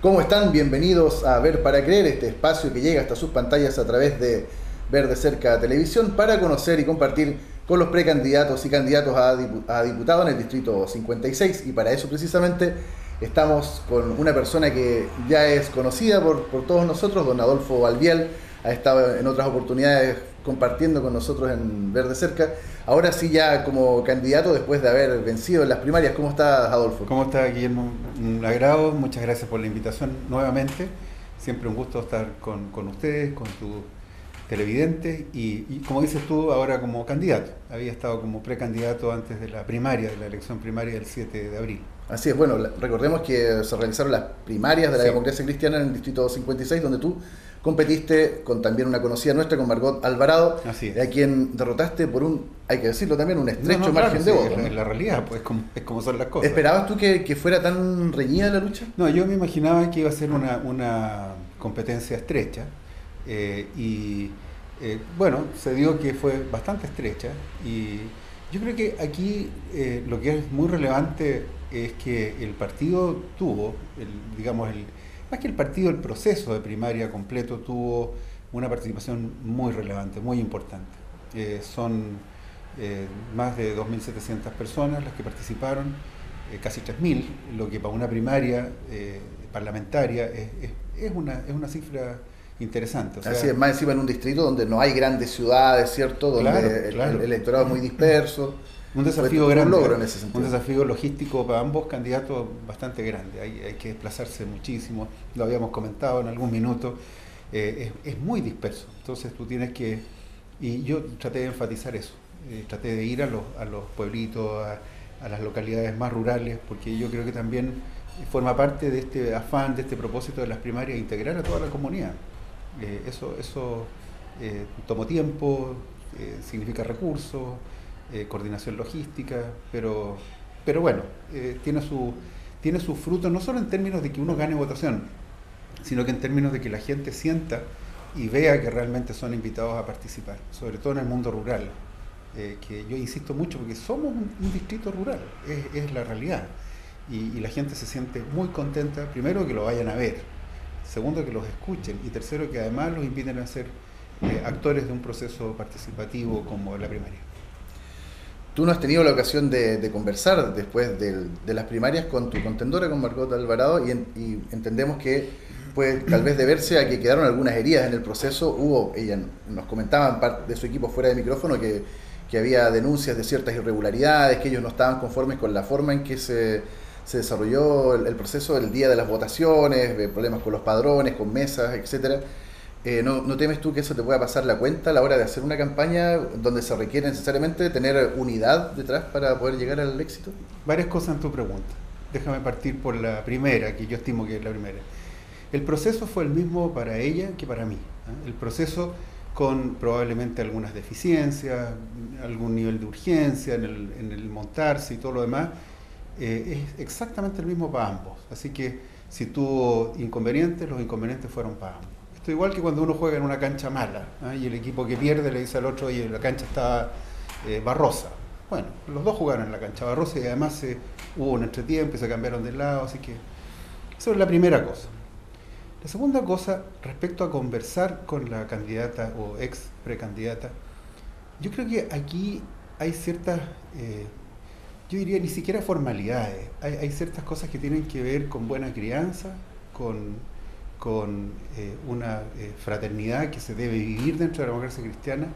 ¿Cómo están? Bienvenidos a Ver para Creer, este espacio que llega hasta sus pantallas a través de Ver de Cerca Televisión para conocer y compartir con los precandidatos y candidatos a diputado en el Distrito 56. Y para eso precisamente estamos con una persona que ya es conocida por todos nosotros, don Adolfo Albiol. Ha estado en otras oportunidades compartiendo con nosotros en Ver de Cerca. Ahora sí, ya como candidato después de haber vencido en las primarias. ¿Cómo estás, Adolfo? ¿Cómo está, Guillermo? Un agrado, muchas gracias por la invitación nuevamente. Siempre un gusto estar con ustedes, con tus televidentes y como dices tú, ahora como candidato. Había estado como precandidato antes de la primaria, de la elección primaria del 7 de abril. Así es, bueno, recordemos que se realizaron las primarias de la democracia cristiana en el Distrito 56, donde tú competiste con también una conocida nuestra, con Margot Alvarado, a quien derrotaste por hay que decirlo también, un estrecho margen de votos. Es la realidad, pues es como son las cosas. ¿Esperabas tú que fuera tan reñida la lucha? No, yo me imaginaba que iba a ser una competencia estrecha bueno, se dio que fue bastante estrecha y yo creo que aquí lo que es muy relevante es que el partido tuvo, más que el partido, el proceso de primaria completo tuvo una participación muy relevante, muy importante. Son más de 2.700 personas las que participaron, casi 3.000, lo que para una primaria parlamentaria es una cifra interesante. O sea, así es, más encima en un distrito donde no hay grandes ciudades, ¿cierto? Donde el electorado es muy disperso. Un desafío grande, un logro en ese sentido. Un desafío logístico para ambos candidatos bastante grande. Hay que desplazarse muchísimo, lo habíamos comentado en algún minuto, es muy disperso. Entonces tú tienes que, y yo traté de enfatizar eso, traté de ir a los pueblitos, a las localidades más rurales, porque yo creo que también forma parte de este afán, de este propósito de las primarias, integrar a toda la comunidad. Eso tomó tiempo, significa recursos, coordinación logística, pero bueno, tiene su fruto no solo en términos de que uno gane votación, sino que en términos de que la gente sienta y vea que realmente son invitados a participar, sobre todo en el mundo rural, que yo insisto mucho porque somos un distrito rural, es la realidad, y la gente se siente muy contenta, primero que lo vayan a ver, segundo que los escuchen y tercero que además los inviten a ser actores de un proceso participativo como la primaria. Tú no has tenido la ocasión de conversar después de las primarias con tu contendora, con Margot Alvarado, y entendemos que puede tal vez deberse a que quedaron algunas heridas en el proceso. Ella nos comentaba en parte de su equipo fuera de micrófono que había denuncias de ciertas irregularidades, que ellos no estaban conformes con la forma en que se desarrolló el proceso el día de las votaciones, problemas con los padrones, con mesas, etcétera. ¿No temes tú que eso te pueda pasar la cuenta a la hora de hacer una campaña donde se requiere necesariamente tener unidad detrás para poder llegar al éxito? Varias cosas en tu pregunta. Déjame partir por la primera, que yo estimo que es la primera. El proceso fue el mismo para ella que para mí. El proceso con probablemente algunas deficiencias, algún nivel de urgencia en el montarse y todo lo demás, es exactamente el mismo para ambos. Así que si tuvo inconvenientes, los inconvenientes fueron para ambos. Esto igual que cuando uno juega en una cancha mala, y el equipo que pierde le dice al otro, oye, la cancha está barrosa. Bueno, los dos jugaron en la cancha barrosa y además hubo un entretiempo y se cambiaron de lado, así que eso es la primera cosa. La segunda cosa, respecto a conversar con la candidata o ex precandidata, yo creo que aquí hay ciertas, yo diría ni siquiera formalidades, hay ciertas cosas que tienen que ver con buena crianza, con una fraternidad que se debe vivir dentro de la democracia cristiana,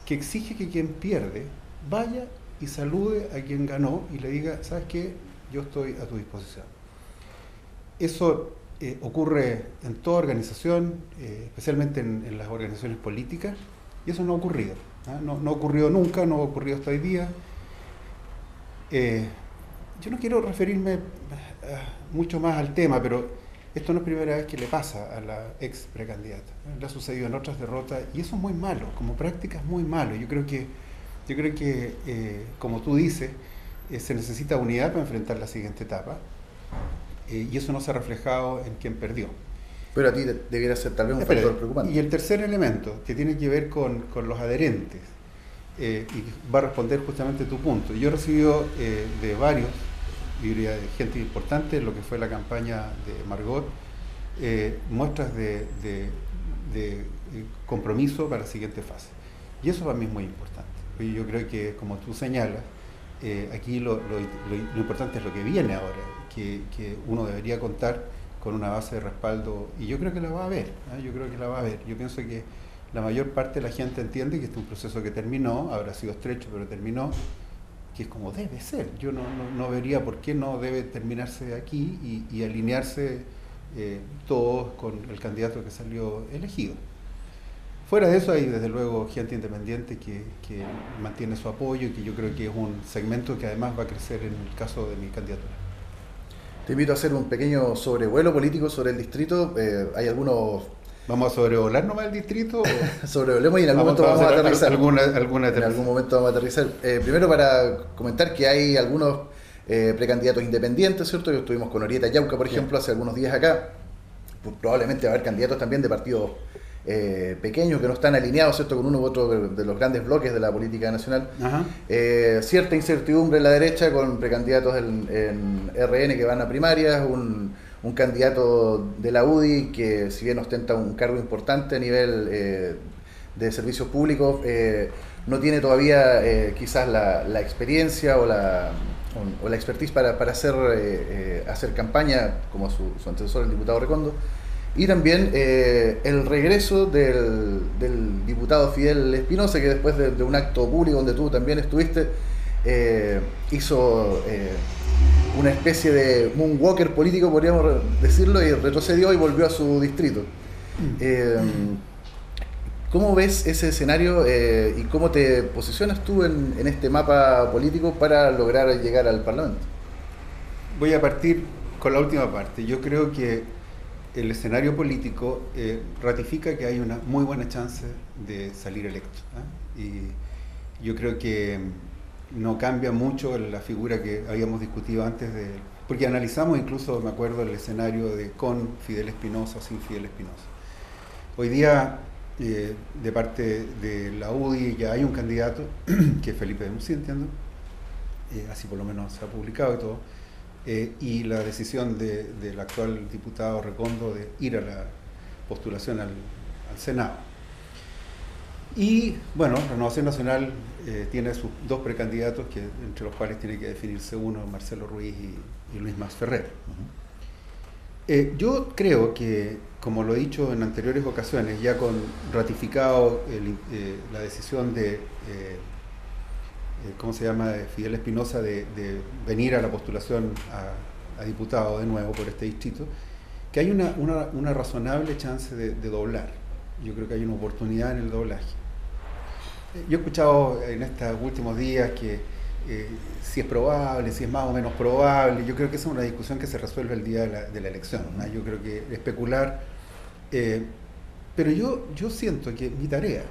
que exige que quien pierde vaya y salude a quien ganó y le diga, ¿sabes qué? Yo estoy a tu disposición. Eso ocurre en toda organización, especialmente en las organizaciones políticas, y eso no ha ocurrido. No ha ocurrido nunca, no ha ocurrido hasta hoy día. Yo no quiero referirme mucho más al tema, pero esto no es primera vez que le pasa a la ex precandidata. Le ha sucedido en otras derrotas y eso es muy malo, como práctica es muy malo. Yo creo que como tú dices, se necesita unidad para enfrentar la siguiente etapa y eso no se ha reflejado en quien perdió. Pero a ti debiera ser tal vez un factor preocupante. Y el tercer elemento, que tiene que ver con los adherentes, y va a responder justamente tu punto. Yo he recibido de varios, diría, de gente importante en lo que fue la campaña de Margot, muestras de compromiso para la siguiente fase. Y eso para mí es muy importante. Y yo creo que, como tú señalas, aquí lo importante es lo que viene ahora, que uno debería contar con una base de respaldo, y yo creo que la va a haber, ¿eh? Yo creo que la va a haber. Yo pienso que la mayor parte de la gente entiende que este es un proceso que terminó, habrá sido estrecho, pero terminó, que es como debe ser. Yo no vería por qué no debe terminarse aquí y alinearse todos con el candidato que salió elegido. Fuera de eso hay desde luego gente independiente que mantiene su apoyo y que yo creo que es un segmento que además va a crecer en el caso de mi candidatura. Te invito a hacer un pequeño sobrevuelo político sobre el distrito. Hay algunos... ¿Vamos a sobrevolar nomás el distrito? Sobrevolemos y en algún momento vamos a aterrizar. En algún momento vamos a aterrizar. Primero para comentar que hay algunos precandidatos independientes, ¿cierto? Que estuvimos con Orieta Yauca, por ejemplo, hace algunos días acá. Pues probablemente va a haber candidatos también de partidos pequeños que no están alineados, ¿cierto?, con uno u otro de los grandes bloques de la política nacional. Cierta incertidumbre en la derecha con precandidatos en RN que van a primarias, un candidato de la UDI que, si bien ostenta un cargo importante a nivel de servicios públicos, no tiene todavía quizás la experiencia o la expertise para hacer campaña como su antecesor, el diputado Recondo. Y también el regreso del diputado Fidel Espinosa, que después de un acto público donde tú también estuviste, hizo una especie de moonwalker político, podríamos decirlo, y retrocedió y volvió a su distrito. ¿Cómo ves ese escenario y cómo te posicionas tú en este mapa político para lograr llegar al Parlamento? Voy a partir con la última parte. Yo creo que el escenario político ratifica que hay una muy buena chance de salir electo, ¿eh? Y yo creo que no cambia mucho la figura que habíamos discutido antes porque analizamos incluso, me acuerdo, el escenario de con Fidel Espinosa o sin Fidel Espinosa. Hoy día, de parte de la UDI, ya hay un candidato, que es Felipe de Musi, entiendo, así por lo menos se ha publicado y todo, y la decisión del actual diputado Recondo de ir a la postulación al Senado. Y bueno, Renovación Nacional tiene sus dos precandidatos, entre los cuales tiene que definirse uno, Marcelo Ruiz y Luis Mas Ferrer. Yo creo que, como lo he dicho en anteriores ocasiones, ya con ratificado la decisión de Fidel Espinosa de venir a la postulación a diputado de nuevo por este distrito, que hay una razonable chance de doblar. Yo creo que hay una oportunidad en el doblaje. Yo he escuchado en estos últimos días que si es probable, si es más o menos probable. Yo creo que esa es una discusión que se resuelve el día de la elección, ¿no? Yo creo que especular, pero yo siento que mi tarea,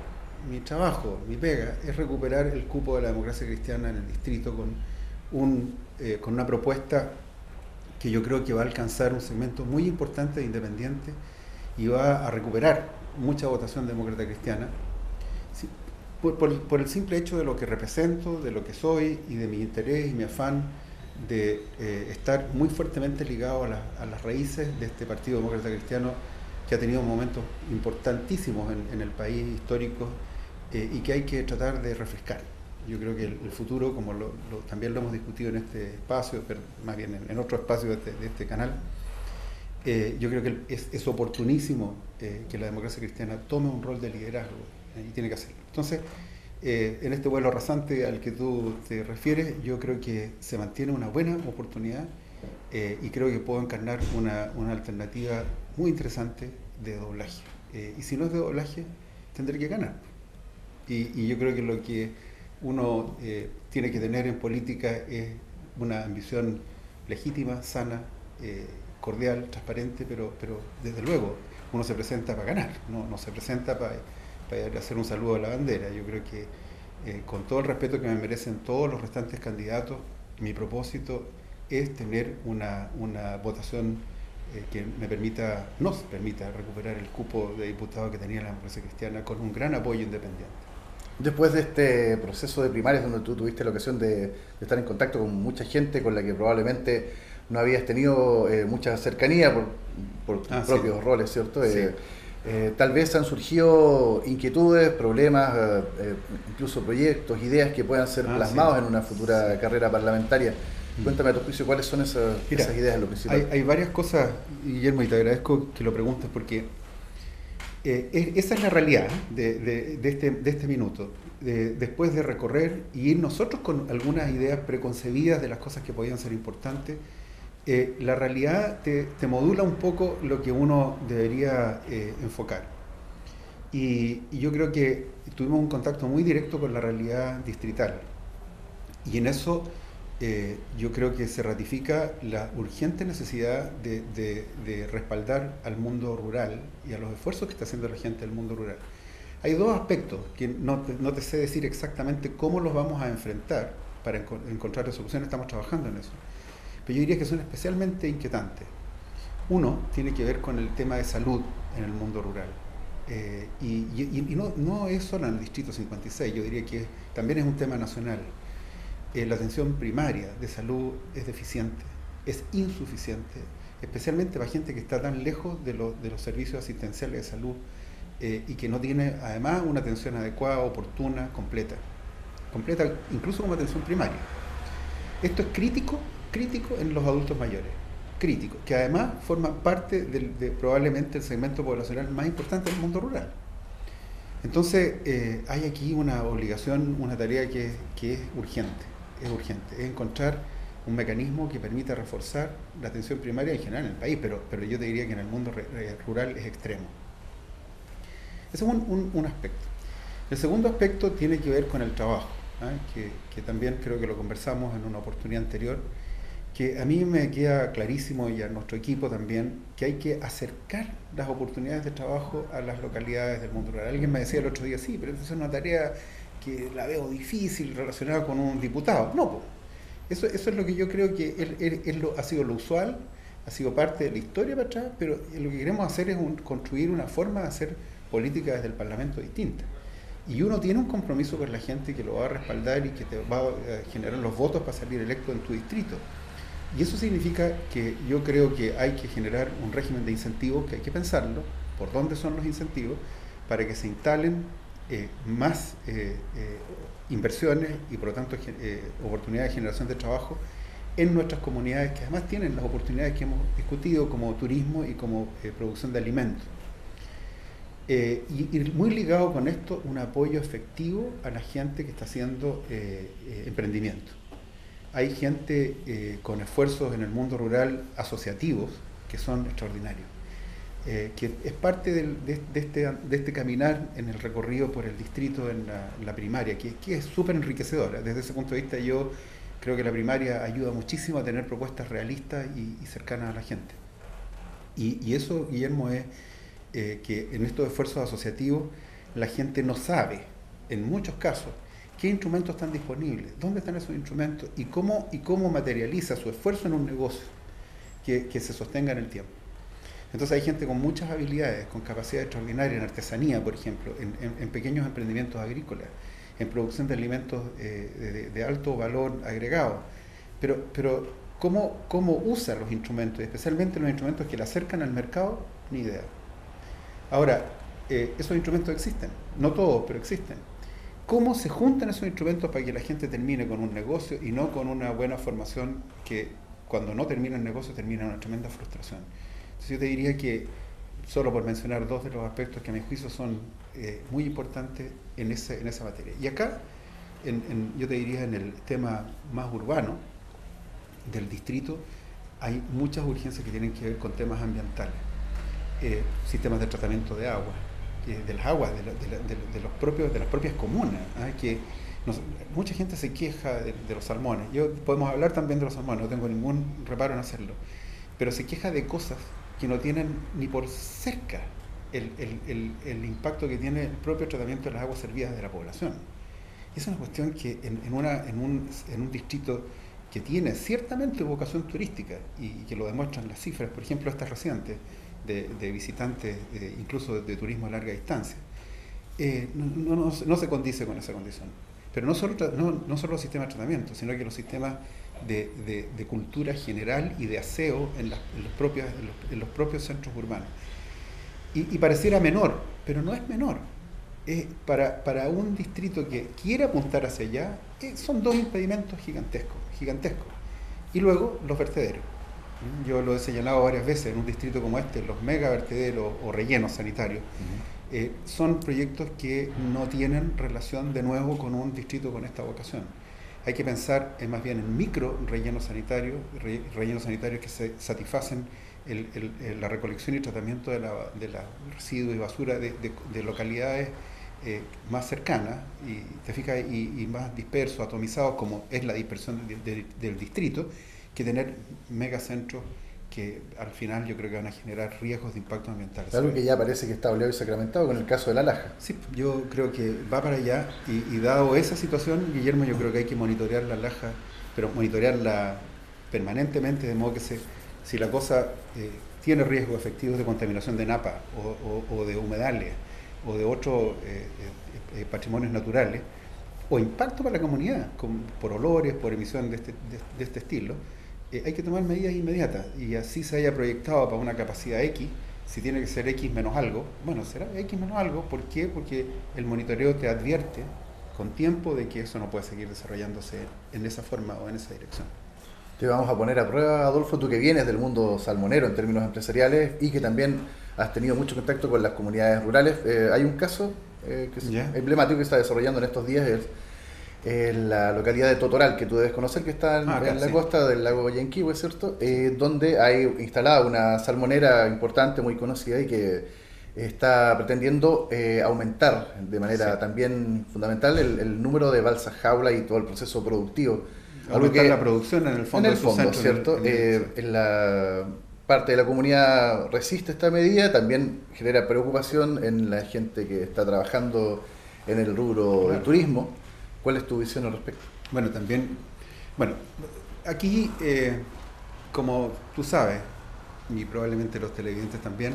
mi trabajo, mi pega, es recuperar el cupo de la democracia cristiana en el distrito con una propuesta que yo creo que va a alcanzar un segmento muy importante de independientes y va a recuperar mucha votación demócrata cristiana, sí, por el simple hecho de lo que represento, de lo que soy y de mi interés y mi afán de estar muy fuertemente ligado a las raíces de este Partido Demócrata Cristiano, que ha tenido momentos importantísimos en el país histórico y que hay que tratar de refrescar. Yo creo que el futuro, como también lo hemos discutido en este espacio, pero más bien en otro espacio de este canal, yo creo que es oportunísimo que la democracia cristiana tome un rol de liderazgo y tiene que hacerlo. Entonces, en este vuelo rasante al que tú te refieres, yo creo que se mantiene una buena oportunidad y creo que puedo encarnar una alternativa muy interesante de doblaje. Y si no es de doblaje, tendré que ganar. Y yo creo que lo que uno tiene que tener en política es una ambición legítima, sana, cordial, transparente, pero desde luego uno se presenta para ganar, no se presenta para hacer un saludo a la bandera. Yo creo que con todo el respeto que me merecen todos los restantes candidatos, mi propósito es tener una votación que nos permita recuperar el cupo de diputado que tenía la democracia cristiana con un gran apoyo independiente. Después de este proceso de primarias donde tú tuviste la ocasión de estar en contacto con mucha gente con la que probablemente no habías tenido mucha cercanía por tus propios Sí. roles, ¿cierto? Sí. Tal vez han surgido inquietudes, problemas, incluso proyectos, ideas que puedan ser Sí. plasmados en una futura Sí. carrera parlamentaria. Cuéntame a tu juicio cuáles son Mira, esas ideas en lo principal. hay varias cosas, Guillermo, y te agradezco que lo preguntes porque esa es la realidad de este minuto. Después de recorrer y ir nosotros con algunas ideas preconcebidas de las cosas que podían ser importantes, la realidad te modula un poco lo que uno debería enfocar. Y yo creo que tuvimos un contacto muy directo con la realidad distrital. Y en eso yo creo que se ratifica la urgente necesidad de respaldar al mundo rural y a los esfuerzos que está haciendo la gente del mundo rural. Hay dos aspectos que no te sé decir exactamente cómo los vamos a enfrentar para encontrar soluciones, estamos trabajando en eso. Pero yo diría que son especialmente inquietantes. Uno tiene que ver con el tema de salud en el mundo rural. Y no es solo en el Distrito 56, yo diría que también es un tema nacional. La atención primaria de salud es deficiente, es insuficiente, especialmente para gente que está tan lejos de los servicios asistenciales de salud y que no tiene además una atención adecuada, oportuna, completa incluso como atención primaria. Esto es crítico en los adultos mayores, crítico, que además forman parte de probablemente el segmento poblacional más importante del mundo rural. Entonces hay aquí una obligación, una tarea que es urgente, es encontrar un mecanismo que permita reforzar la atención primaria en general en el país, pero yo te diría que en el mundo rural es extremo. Ese es un aspecto. El segundo aspecto tiene que ver con el trabajo, que también creo que lo conversamos en una oportunidad anterior, que a mí me queda clarísimo y a nuestro equipo también, que hay que acercar las oportunidades de trabajo a las localidades del mundo rural. Alguien me decía el otro día, sí, pero esa es una tarea que la veo difícil relacionada con un diputado. No, pues, eso es lo que yo creo que ha sido lo usual, ha sido parte de la historia para atrás, pero lo que queremos hacer es construir una forma de hacer política desde el Parlamento distinta. Y uno tiene un compromiso con la gente que lo va a respaldar y que te va a generar los votos para salir electo en tu distrito. Y eso significa que yo creo que hay que generar un régimen de incentivos, que hay que pensarlo, por dónde son los incentivos, para que se instalen más inversiones y por lo tanto oportunidades de generación de trabajo en nuestras comunidades, que además tienen las oportunidades que hemos discutido como turismo y como producción de alimentos. Y muy ligado con esto, un apoyo efectivo a la gente que está haciendo emprendimiento. Hay gente con esfuerzos en el mundo rural asociativos que son extraordinarios, que es parte de este caminar en el recorrido por el distrito en la primaria, que es súper enriquecedora. Desde ese punto de vista yo creo que la primaria ayuda muchísimo a tener propuestas realistas y cercanas a la gente. Y eso, Guillermo, es que en estos esfuerzos asociativos la gente no sabe, en muchos casos, qué instrumentos están disponibles, dónde están esos instrumentos y cómo materializa su esfuerzo en un negocio que se sostenga en el tiempo. Entonces hay gente con muchas habilidades, con capacidad extraordinaria en artesanía, por ejemplo, en pequeños emprendimientos agrícolas, en producción de alimentos de alto valor agregado. Pero ¿cómo usa los instrumentos, especialmente los instrumentos que le acercan al mercado? Ni idea. Ahora, esos instrumentos existen, no todos, pero existen. ¿Cómo se juntan esos instrumentos para que la gente termine con un negocio y no con una buena formación que cuando no termina el negocio termina en una tremenda frustración? Entonces yo te diría que, solo por mencionar dos de los aspectos que a mi juicio son muy importantes en esa materia. Y acá, yo te diría en el tema más urbano del distrito, hay muchas urgencias que tienen que ver con temas ambientales. Sistemas de tratamiento de agua, de las aguas de las propias comunas, que mucha gente se queja de los salmones. Podemos hablar también de los salmones, no tengo ningún reparo en hacerlo, pero se queja de cosas que no tienen ni por cerca el impacto que tiene el propio tratamiento de las aguas servidas de la población. Es una cuestión que en un distrito que tiene ciertamente vocación turística y que lo demuestran las cifras, por ejemplo estas recientes de visitantes, incluso de turismo a larga distancia, no se condice con esa condición. Pero no solo los sistemas de tratamiento, sino que los sistemas de cultura general y de aseo en los propios centros urbanos. Y pareciera menor, pero no es menor. Para un distrito que quiere apuntar hacia allá, son dos impedimentos gigantescos. Y luego los vertederos. Yo lo he señalado varias veces, en un distrito como este, los mega vertederos o rellenos sanitarios, son proyectos que no tienen relación de nuevo con un distrito con esta vocación. Hay que pensar más bien en micro rellenos sanitarios que se satisfacen la recolección y tratamiento de la residuos y basura de localidades más cercanas y, te fijas, y más dispersos, atomizados, como es la dispersión del distrito, que tener megacentros que al final yo creo que van a generar riesgos de impacto ambiental. Algo que ya parece que está oleado y sacramentado con el caso de La Laja. Sí, yo creo que va para allá y dado esa situación, Guillermo, yo creo que hay que monitorear La Laja, pero monitorearla permanentemente, de modo que si la cosa tiene riesgos efectivos de contaminación de napa o de humedales o de otros patrimonios naturales, o impacto para la comunidad, por olores, por emisión de este estilo, hay que tomar medidas inmediatas, y así se haya proyectado para una capacidad X, si tiene que ser X menos algo, bueno, será X menos algo. ¿Por qué? Porque el monitoreo te advierte con tiempo de que eso no puede seguir desarrollándose en esa forma o en esa dirección. Te vamos a poner a prueba, Adolfo, tú que vienes del mundo salmonero en términos empresariales y que también has tenido mucho contacto con las comunidades rurales. Hay un caso que es emblemático que está desarrollando en estos días, en la localidad de Totoral, que tú debes conocer, que está en la costa del lago Yanquihue, ¿cierto? Donde hay instalada una salmonera importante, muy conocida, y que está pretendiendo aumentar de manera también fundamental el número de balsas jaula y todo el proceso productivo. Aumentar la producción en el fondo. En el fondo, ¿cierto? En la parte de la comunidad resiste esta medida, también genera preocupación en la gente que está trabajando en el rubro del turismo. ¿Cuál es tu visión al respecto? Bueno, aquí, como tú sabes, y probablemente los televidentes también,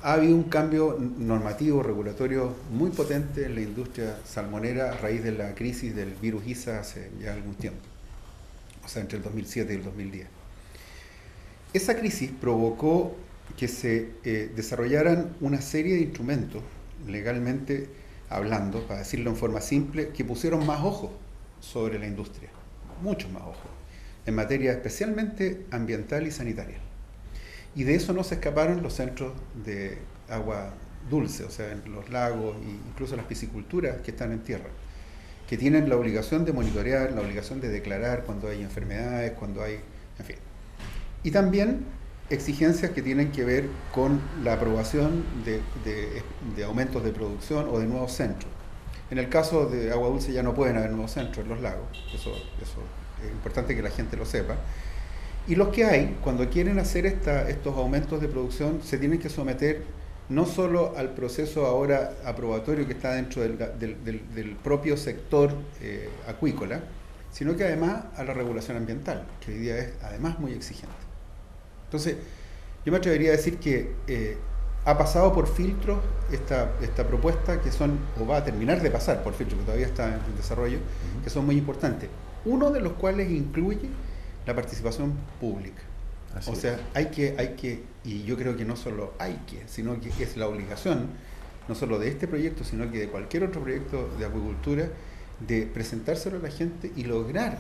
ha habido un cambio normativo, regulatorio muy potente en la industria salmonera a raíz de la crisis del virus ISA hace ya algún tiempo, o sea, entre el 2007 y el 2010. Esa crisis provocó que se desarrollaran una serie de instrumentos, legalmente hablando, para decirlo en forma simple, que pusieron más ojos sobre la industria, muchos más ojos, en materia especialmente ambiental y sanitaria. Y de eso no se escaparon los centros de agua dulce, o sea, en los lagos e incluso las pisciculturas que están en tierra, que tienen la obligación de monitorear, la obligación de declarar cuando hay enfermedades, cuando hay, en fin. Y también exigencias que tienen que ver con la aprobación de aumentos de producción o de nuevos centros. En el caso de agua dulce ya no pueden haber nuevos centros en los lagos, eso es importante que la gente lo sepa. Y los que hay, cuando quieren hacer estos aumentos de producción, se tienen que someter no solo al proceso ahora aprobatorio que está dentro del propio sector acuícola, sino que además a la regulación ambiental, que hoy día es además muy exigente. Entonces, yo me atrevería a decir que ha pasado por filtros esta propuesta, que son, o va a terminar de pasar por filtros, que todavía está en desarrollo, que son muy importantes. Uno de los cuales incluye la participación pública. Así o sea, es. hay que, y yo creo que no solo hay que, sino que es la obligación, no solo de este proyecto, sino que de cualquier otro proyecto de acuicultura, de presentárselo a la gente y lograr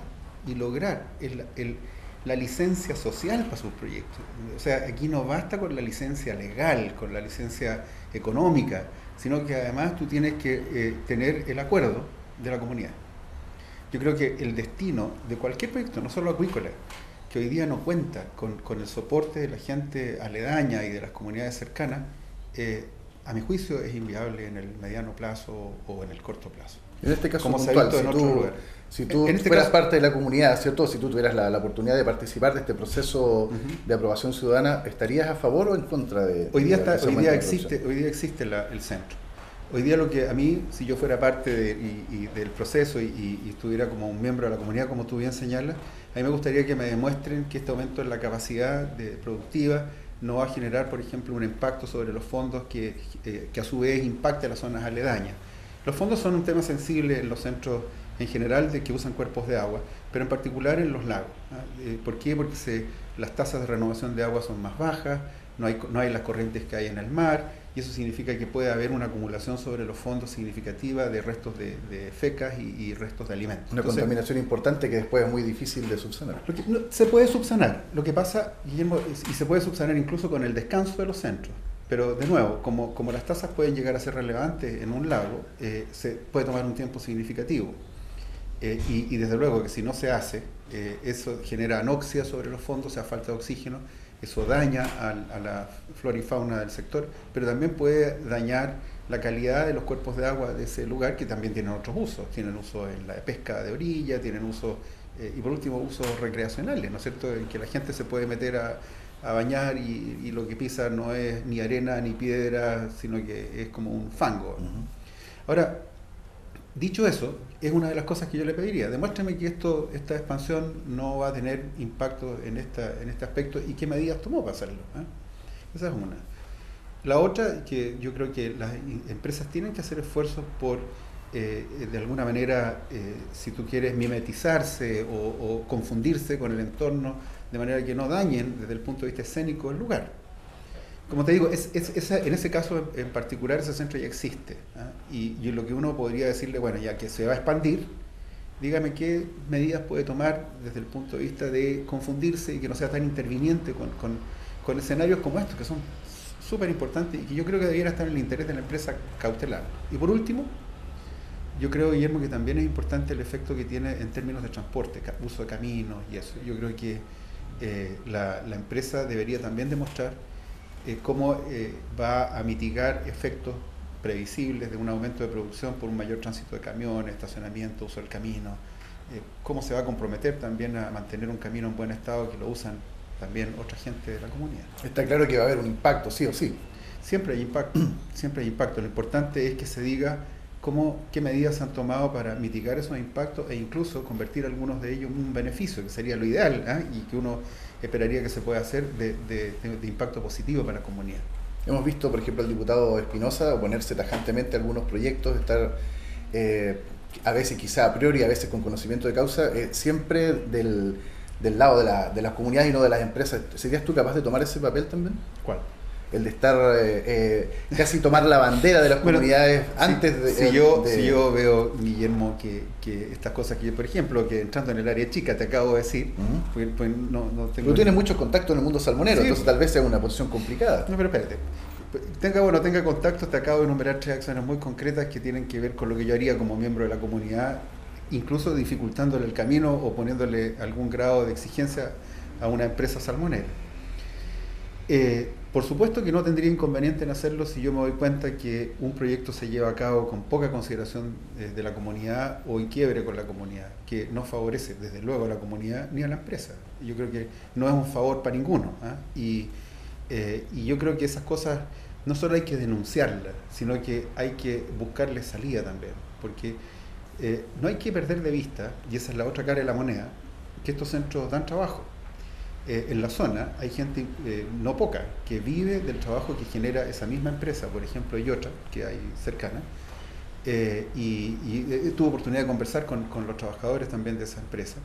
la licencia social para sus proyectos. O sea, aquí no basta con la licencia legal, con la licencia económica, sino que además tú tienes que tener el acuerdo de la comunidad. Yo creo que el destino de cualquier proyecto, no solo acuícola, que hoy día no cuenta con el soporte de la gente aledaña y de las comunidades cercanas, a mi juicio es inviable en el mediano plazo o en el corto plazo. En este caso como puntual, si tú fueras parte de la comunidad, ¿cierto? Si tú tuvieras la oportunidad de participar de este proceso de aprobación ciudadana, ¿estarías a favor o en contra de? Hoy día existe el centro. Hoy día lo que a mí, si yo fuera parte del proceso y estuviera como un miembro de la comunidad, como tú bien señalas, a mí me gustaría que me demuestren que este aumento en la capacidad productiva no va a generar, por ejemplo, un impacto sobre los fondos que a su vez impacte a las zonas aledañas. Los fondos son un tema sensible en los centros en general de que usan cuerpos de agua, pero en particular en los lagos. ¿Por qué? Porque las tasas de renovación de agua son más bajas, no hay las corrientes que hay en el mar, y eso significa que puede haber una acumulación sobre los fondos significativa de restos de fecas y restos de alimentos. Una contaminación importante que después es muy difícil de subsanar. Se puede subsanar. Lo que pasa, Guillermo, y se puede subsanar incluso con el descanso de los centros. Pero de nuevo, como las tasas pueden llegar a ser relevantes en un lago, se puede tomar un tiempo significativo. Y desde luego que si no se hace, eso genera anoxia sobre los fondos, o sea, falta de oxígeno, eso daña a la flora y fauna del sector, pero también puede dañar la calidad de los cuerpos de agua de ese lugar, que también tienen otros usos. Tienen uso en la pesca de orilla, tienen uso, y por último, usos recreacionales, ¿no es cierto?, en que la gente se puede meter a bañar y lo que pisa no es ni arena ni piedra, sino que es como un fango. Uh-huh. Ahora, dicho eso, es una de las cosas que yo le pediría. Demuéstrame que esta expansión no va a tener impacto en este aspecto y qué medidas tomó para hacerlo. Esa es una. La otra, que yo creo que las empresas tienen que hacer esfuerzos por, de alguna manera, si tú quieres, mimetizarse o confundirse con el entorno, de manera que no dañen desde el punto de vista escénico el lugar. Como te digo, en ese caso en particular ese centro ya existe. Y lo que uno podría decirle, bueno, ya que se va a expandir, dígame qué medidas puede tomar desde el punto de vista de confundirse y que no sea tan interviniente con escenarios como estos, que son súper importantes y que yo creo que debiera estar en el interés de la empresa cautelar. Y por último, yo creo, Guillermo, que también es importante el efecto que tiene en términos de transporte, uso de caminos y eso. Yo creo que la empresa debería también demostrar cómo va a mitigar efectos previsibles de un aumento de producción por un mayor tránsito de camiones, estacionamiento, uso del camino, cómo se va a comprometer también a mantener un camino en buen estado que lo usan también otra gente de la comunidad. Está claro que va a haber un impacto, sí o sí. Siempre hay impacto, siempre hay impacto. Lo importante es que se diga qué medidas se han tomado para mitigar esos impactos e incluso convertir algunos de ellos en un beneficio, que sería lo ideal, y que uno esperaría que se pueda hacer de impacto positivo para la comunidad. Hemos visto, por ejemplo, al diputado Espinosa oponerse tajantemente a algunos proyectos, estar a veces quizá a priori, a veces con conocimiento de causa, siempre del lado de las comunidades y no de las empresas. ¿Serías tú capaz de tomar ese papel también? ¿Cuál? El de estar casi tomar la bandera de las comunidades antes de... Si yo veo, Guillermo, que estas cosas que, por ejemplo, que entrando en el área chica te acabo de decir, pues no tengo... Pero tú tienes mucho contacto en el mundo salmonero, sí, entonces tal vez sea una posición complicada. No, pero espérate. Tenga o no tenga contacto, te acabo de enumerar 3 acciones muy concretas que tienen que ver con lo que yo haría como miembro de la comunidad, incluso dificultándole el camino o poniéndole algún grado de exigencia a una empresa salmonera. Por supuesto que no tendría inconveniente en hacerlo si yo me doy cuenta que un proyecto se lleva a cabo con poca consideración de la comunidad o en quiebre con la comunidad, que no favorece desde luego a la comunidad ni a la empresa. Yo creo que no es un favor para ninguno. Y yo creo que esas cosas no solo hay que denunciarlas, sino que hay que buscarle salida también, porque no hay que perder de vista, y esa es la otra cara de la moneda, que estos centros dan trabajo. En la zona hay gente, no poca, que vive del trabajo que genera esa misma empresa, por ejemplo, y otra que hay cercana, y tuve oportunidad de conversar con los trabajadores también de esa empresa.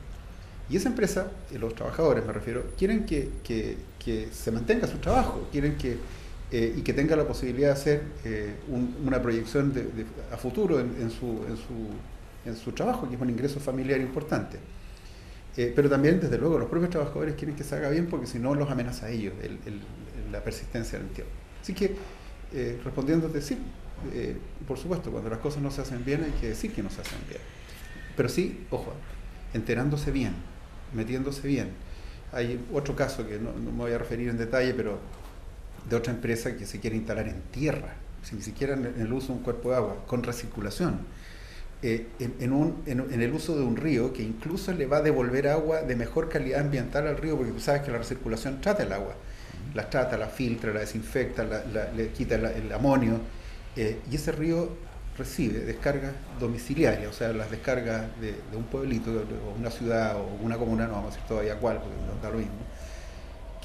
Y esa empresa, los trabajadores me refiero, quieren que se mantenga su trabajo, quieren y que tenga la posibilidad de hacer una proyección a futuro en su trabajo, que es un ingreso familiar importante. Pero también, desde luego, los propios trabajadores quieren que se haga bien porque si no los amenaza a ellos la persistencia del entierro. Así que, respondiéndote, sí, por supuesto, cuando las cosas no se hacen bien hay que decir que no se hacen bien. Pero sí, ojo, enterándose bien, metiéndose bien. Hay otro caso que no me voy a referir en detalle, pero de otra empresa que se quiere instalar en tierra, ni siquiera en el uso de un cuerpo de agua, con recirculación. En el uso de un río que incluso le va a devolver agua de mejor calidad ambiental al río, porque tú sabes que la recirculación trata el agua, la trata, la filtra, la desinfecta, le quita el amonio, y ese río recibe descargas domiciliarias, o sea, las descargas de un pueblito, o una ciudad, o una comuna, no vamos a decir todavía cuál, porque no da lo mismo,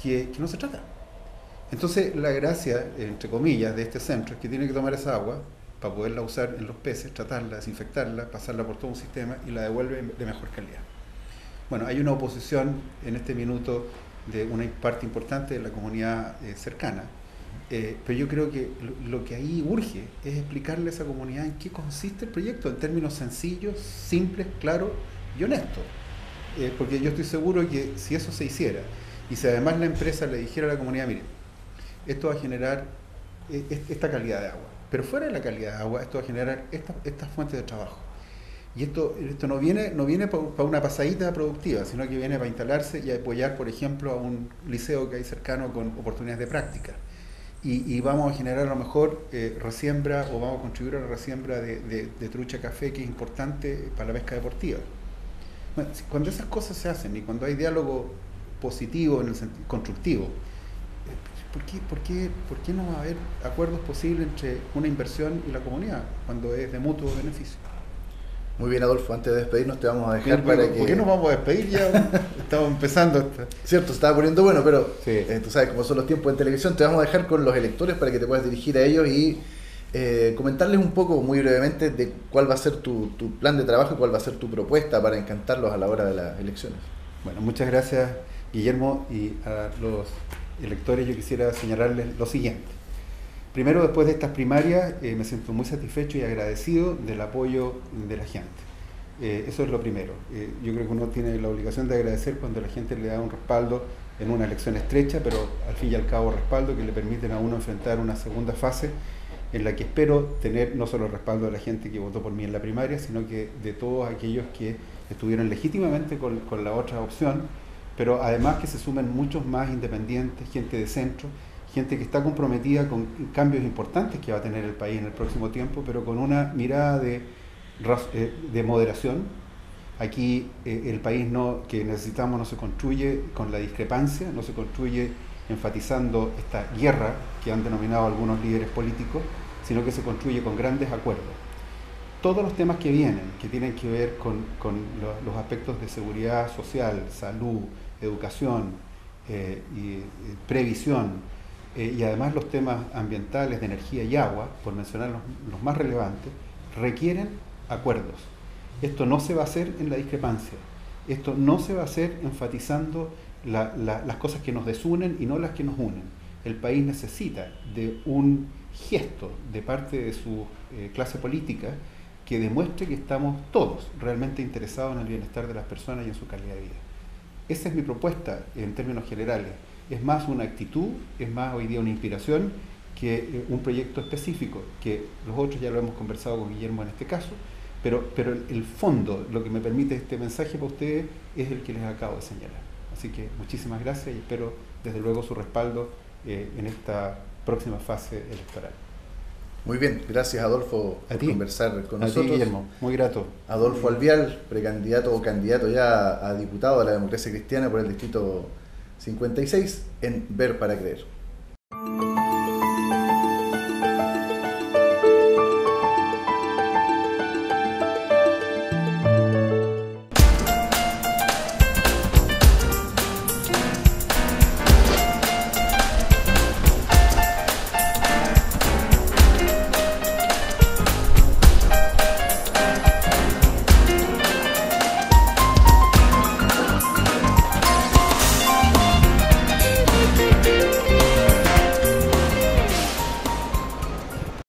que no se trata. Entonces, la gracia, entre comillas, de este centro es que tiene que tomar esa agua, para poderla usar en los peces, tratarla, desinfectarla, pasarla por todo un sistema y la devuelve de mejor calidad. Bueno, hay una oposición en este minuto de una parte importante de la comunidad cercana, pero yo creo que lo que ahí urge es explicarle a esa comunidad en qué consiste el proyecto, en términos sencillos, simples, claros y honestos. Porque yo estoy seguro que si eso se hiciera, y si además la empresa le dijera a la comunidad, mire, esto va a generar esta calidad de agua, pero fuera de la calidad de agua, esto va a generar estas fuentes de trabajo. Y esto no viene para una pasadita productiva, sino que viene para instalarse y apoyar, por ejemplo, a un liceo que hay cercano con oportunidades de práctica. Y vamos a generar a lo mejor resiembra, o vamos a contribuir a la resiembra de trucha café, que es importante para la pesca deportiva. Bueno, cuando esas cosas se hacen y cuando hay diálogo positivo, en el sentido constructivo, ¿por qué no va a haber acuerdos posibles entre una inversión y la comunidad cuando es de mutuo beneficio? Muy bien, Adolfo, antes de despedirnos te vamos a dejar para que... ¿Por qué nos vamos a despedir ya? Estamos empezando. Cierto, se estaba poniendo bueno, pero sí. Tú sabes cómo son los tiempos en televisión. Te vamos a dejar con los electores para que te puedas dirigir a ellos y comentarles un poco, muy brevemente, de cuál va a ser tu plan de trabajo y cuál va a ser tu propuesta para encantarlos a la hora de las elecciones. Bueno, muchas gracias, Guillermo, y a los electores yo quisiera señalarles lo siguiente. Primero, después de estas primarias, me siento muy satisfecho y agradecido del apoyo de la gente. Eso es lo primero. Yo creo que uno tiene la obligación de agradecer cuando la gente le da un respaldo en una elección estrecha, pero al fin y al cabo respaldo que le permiten a uno enfrentar una segunda fase en la que espero tener no solo el respaldo de la gente que votó por mí en la primaria, sino que de todos aquellos que estuvieron legítimamente con la otra opción, pero además que se sumen muchos más independientes, gente de centro, gente que está comprometida con cambios importantes que va a tener el país en el próximo tiempo, pero con una mirada de moderación. Aquí el país que necesitamos no se construye con la discrepancia, no se construye enfatizando esta guerra que han denominado algunos líderes políticos, sino que se construye con grandes acuerdos. Todos los temas que vienen, que tienen que ver con los aspectos de seguridad social, salud, educación y previsión, y además los temas ambientales de energía y agua, por mencionar los más relevantes, requieren acuerdos. Esto no se va a hacer en la discrepancia, esto no se va a hacer enfatizando las cosas que nos desunen y no las que nos unen. El país necesita de un gesto de parte de su clase política que demuestre que estamos todos realmente interesados en el bienestar de las personas y en su calidad de vida. Esa es mi propuesta en términos generales. Es más una actitud, es más hoy día una inspiración que un proyecto específico, que los otros ya lo hemos conversado con Guillermo en este caso, pero el fondo, lo que me permite este mensaje para ustedes, es el que les acabo de señalar. Así que muchísimas gracias y espero desde luego su respaldo en esta próxima fase electoral. Muy bien, gracias Adolfo por conversar con nosotros. A ti, Guillermo, muy grato. Adolfo Alvial, precandidato o candidato ya a diputado de la Democracia Cristiana por el distrito 56 en Ver para Creer.